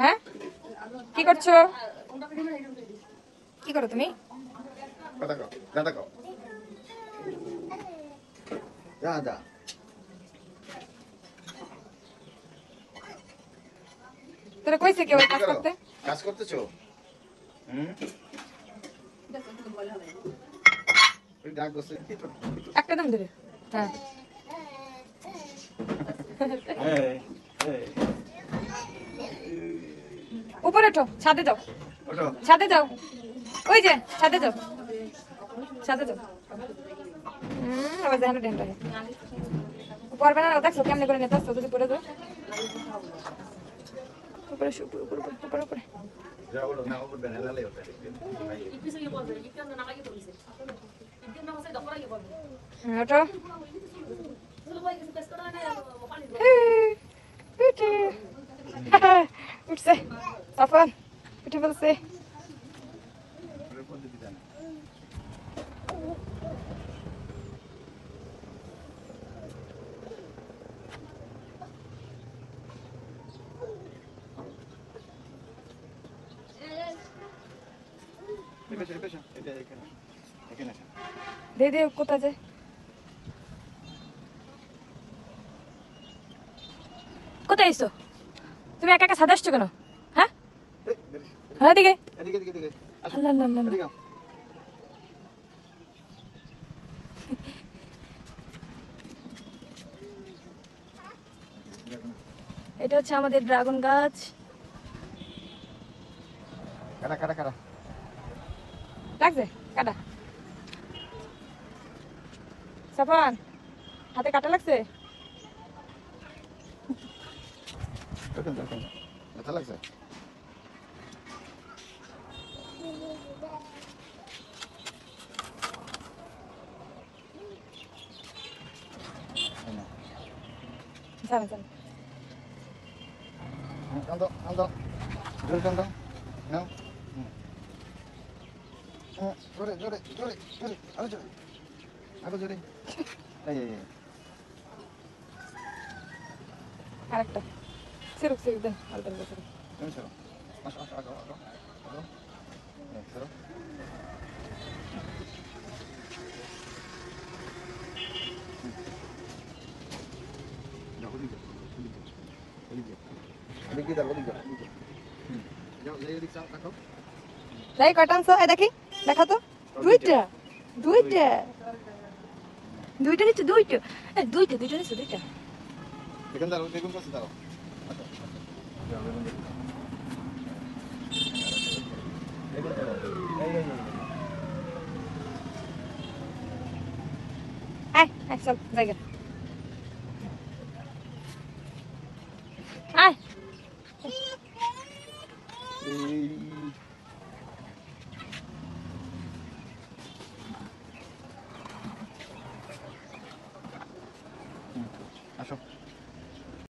হ্যাঁ কি করছো? কি করো তুমি? তোরা কইছে কেউ কাজ করতে? কাজ করতেছো? একটা দম ধরে। হ্যাঁ উপরে ওঠো, ছাদে যাও, ছাদে যাও, ওই যে ছাদে যাও, ছাদে যাও। আবার দেখো ডেন্টা পড়বে না, দেখছো কেমনে করে নিতে আসছো? যদি পড়ে যাও উপরে উপরে উপরে উপরে উপরে ওঠো। উঠছে সাফান, উঠে ফেলছে। দে দে কোথায় যায়? কোথায় এসছো তুমি? একা একা ছাদে আসছো কেন? হ্যাঁ হ্যাঁ দিকে এটা হচ্ছে আমাদের ড্রাগন গাছ। কাটা কাটা কাটা লাগছে কাটা? সাফান হাতে কাটা লাগছে? ব্যথা লাগছে? জানো জানো ando ando জোরে ando no জোরে জোরে জোরে জোরে আরো জোরে এই আরেকটা সিরুক সিরুক দেন আরেকটা সিরুক। তুমি সরো আসো আসো আগো আগো আগো সরো যাই কয়টা আনছো? এই দেখি, দেখা তো। দুইটা দুইটা দুইটা নিচ্ছ? দুইটা দুইটা দুইটা নিচ্ছ? দুইটা এখান দাঁড়াও, বেগুন কাছে দাঁড়াও। আয় আয় চল জায়গা আয়।